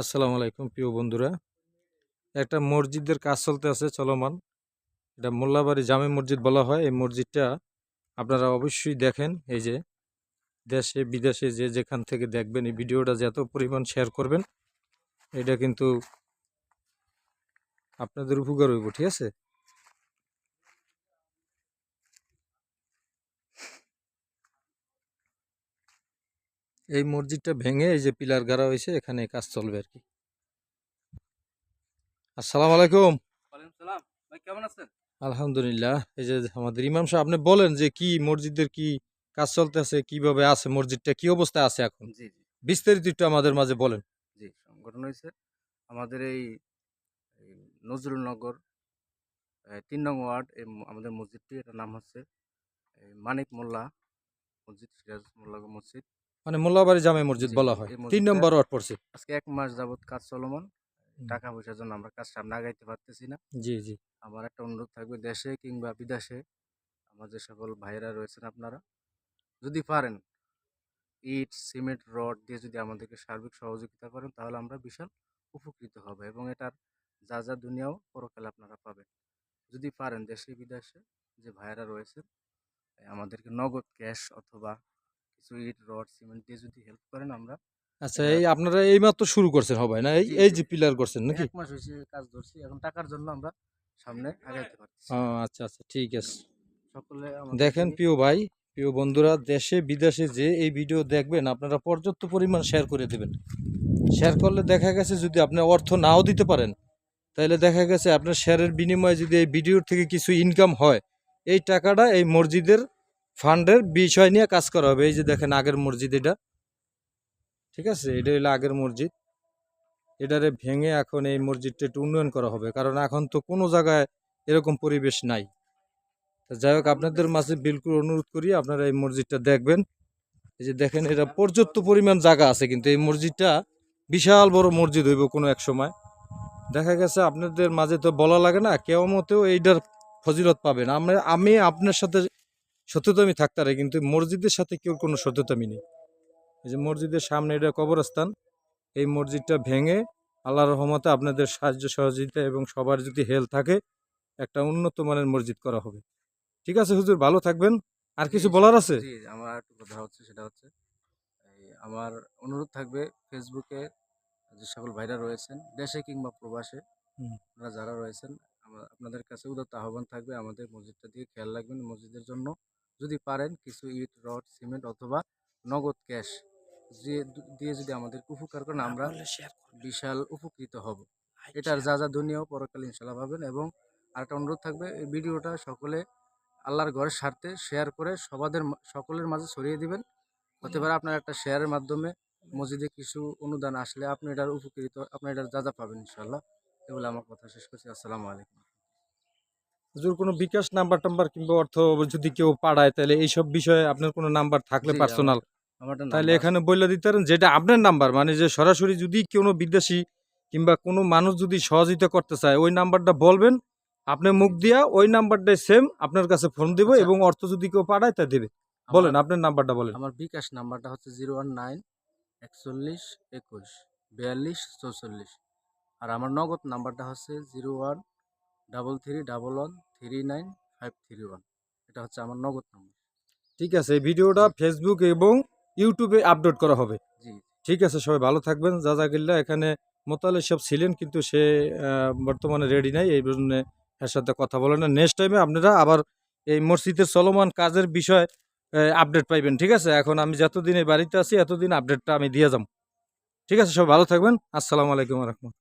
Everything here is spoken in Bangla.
আসসালামু আলাইকুম প্রিয় বন্ধুরা। একটা মসজিদের কাজ চলতে আছে চলমান। এটা মোল্লাবাড়ি জামে মসজিদ বলা হয়। এই মসজিদটা আপনারা অবশ্যই দেখেন। এই যে দেশে বিদেশে যে যেখান থেকে দেখবেন এই ভিডিওটা যত পরিমাণ শেয়ার করবেন এটা কিন্তু আপনাদের উপকার হইব, ঠিক আছে? এই মসজিদটা ভেঙে এই যে পিলার গাড়া হয়েছে, এখানে কাজ চলবে আর কি। আসসালামু আলাইকুম। ওয়ালাইকুম সালাম। ভাই কেমন আছেন? আলহামদুলিল্লাহ। এই যে আমাদের ইমাম সাহেব, আপনি বলেন যে কি মসজিদের কি কাজ চলতে আছে, কিভাবে আছে মসজিদটা, কি অবস্থায় আছে এখন, জি, জি, বিস্তারিত একটু আমাদের মাঝে বলেন। জি। সংগঠন হয়েছে আমাদের এই নজরুলনগর ৩ নং ওয়ার্ড আমাদের মসজিদটি এটার নাম হচ্ছে মানিক মোল্লা মসজিদ, সিরাজ মোল্লা মসজিদ। মানে মোল্লাবাড়ি জামে মসজিদ জি, বলা জি। হয়, এই ৩ মসজিদটা নম্বর ওয়ার্ড পড়ছে। আজকে ১ মাস যাবৎ কাজ চলমান। হুম, টাকা পয়সার জন্য আমরা কাজ সামনে আগাইতে পারতেছি না। জি, জি। আমার একটা অনুরোধ থাকবে, দেশে কিংবা বিদেশে আমার যে সকল ভাইয়েরা রয়েছেন আপনারা যদি পারেন ইট, সিমেন্ট, রড দিয়ে যদি আমাদেরকে সার্বিক সহযোগিতা করেন তাহলে আমরা বিশাল উপকৃত হব এবং এটার যা দুনিয়াও পরকালে আপনারা পাবেন। যদি পারেন দেশে বিদেশে যে ভাইয়েরা রয়েছেন আমাদেরকে নগদ ক্যাশ অথবা কিছু ইট, রড, সিমেন্ট দিয়ে যদি হেল্প করেন আমরা আচ্ছা, এটা। এই আপনারা এইমাত্র শুরু করছেন হবে না? এই জি, এই জি। যে পিলার করছেন নাকি? ১ মাস হইছে কাজ ধরছি। এখন টাকার জন্য আমরা সামনে আগাইতে পারতেছি ও না। আচ্ছা, আচ্ছা, ঠিক আছে। সকলে আমাদেরকে দেখেন প্রিয় ভাই, প্রিয় বন্ধুরা, দেশে বিদেশে যে এই ভিডিও দেখবেন আপনারা পর্যাপ্ত পরিমাণ শেয়ার করে দেবেন। শেয়ার করলে দেখা গেছে যদি আপনি অর্থ নাও দিতে পারেন, তাহলে দেখা গেছে আপনার শেয়ারের বিনিময়ে যদি এই ভিডিওর থেকে কিছু ইনকাম হয়, এই টাকাটা এই মসজিদের ফান্ডের বিষয় নিয়ে কাজ করা হবে। এই যে দেখেন আগের মসজিদ এটা, ঠিক আছে? এটা হলো আগের মসজিদ। এটারে ভেঙে এখন এই মসজিদটা একটু উন্নয়ন করা হবে, কারণ এখন তো কোনো জায়গায় এরকম পরিবেশ নাই। তো যাই হোক, আপনাদের মাঝে বিলকুল অনুরোধ করি আপনারা এই মসজিদটা দেখবেন। এই যে দেখেন, এটা পর্যাপ্ত পরিমাণ জায়গা আছে, কিন্তু এই মসজিদটা বিশাল বড় মসজিদ হইব কোনো এক সময়। দেখা গেছে আপনাদের মাঝে তো বলা লাগে না, কেয়ামতেও এইটার ফজিলত পাবেন। আমি আপনার সাথে সত্যতামি থাকতে পারে, কিন্তু মসজিদের সাথে কেউ কোনো সত্যতামি নেই। এই যে মসজিদের সামনে এটা কবরস্থান। এই মসজিদটা ভেঙে আল্লাহর রহমতে আপনাদের সাহায্য সহযোগিতা এবং সবার যদি হেল্প থাকে একটা উন্নত মানের মসজিদ করা হবে। ঠিক আছে হুজুর, ভালো থাকবেন। আর জি, কিছু বলার ইনশাআল্লাহ। আছে? জি, আমার আরেকটু কথা হচ্ছে সেটা হচ্ছে আমার অনুরোধ থাকবে ফেসবুকে যে সকল ভাইরা রয়েছেন দেশে কিংবা প্রবাসে হুম, আপনারা যারা রয়েছেন আপনাদের কাছে উদাত্ত আহ্বান থাকবে আমাদের মসজিদটা দিয়ে খেয়াল রাখবেন। মসজিদের জন্য যদি পারেন কিছু ইট, রড, সিমেন্ট অথবা নগদ ক্যাশ দিয়ে যদি আমাদের উপকার করেন আমরা বিশাল উপকৃত হব। এটার যা দুনিয়াও পরকালে ইনশাল্লাহ পাবেন। এবং আরেকটা অনুরোধ থাকবে, এই ভিডিওটা সকলে আল্লাহর ঘরের স্বার্থে শেয়ার করে সকলের মাঝে ছড়িয়ে দিবেন। হতে পারে আপনার একটা শেয়ারের মাধ্যমে মসজিদে কিছু অনুদান আসলে আপনি এটার উপকৃত, আপনি এটার যা পাবেন ইনশাল্লাহ। এগুলো আমার কথা শেষ করছি। আসসালামু আলাইকুম। হুজুর কোনো বিকাশ নাম্বার টাম্বার কিংবা অর্থ যদি কেউ পাঠায়, তাহলে এইসব বিষয়ে আপনার কোনো নাম্বার থাকলে জি, পার্সোনাল, আমার একটা তাহলে নাম্বার আছে। এখানে বলে দিতে পারেন যেটা আপনার নাম্বার, মানে যে সরাসরি যদি কোনো বিদেশি কিংবা কোনো মানুষ যদি সহযোগিতা করতে চায় ওই নাম্বারটা বলবেন। আপনি জি, মুখ দিয়া ওই নাম্বারটাই সেম আপনার কাছে ফোন দিব, আচ্ছা। এবং অর্থ যদি কেউ পাঠায় তা দেবে। বলেন আমার আপনার নাম্বারটা বলেন। আমার বিকাশ নাম্বারটা হচ্ছে 019 41 21 42 44। আর আমার নগদ নাম্বারটা হচ্ছে 01331139 531। এটা হচ্ছে আমার নগদ নাম্বার। ঠিক আছে, এই ভিডিওটা জি, ফেসবুক এবং ইউটিউবে আপলোড করা হবে। জি। ঠিক আছে, সবাই ভালো থাকবেন। জাজাকিল্লাহ। এখানে মোতালে সব ছিলেন, কিন্তু সে বর্তমানে রেডি নাই, এই জন্য এর সাথে কথা বলে না। নেক্সট টাইমে আপনারা আবার এই মসজিদের চলমান কাজের বিষয়ে আপডেট পাইবেন। ঠিক আছে, এখন আমি যতদিন এই বাড়িতে আছি এতদিন আপডেটটা আমি দিয়ে যাব। ঠিক আছে, সবাই ভালো থাকবেন। আসসালামু আলাইকুম রহমতুল্লাহ।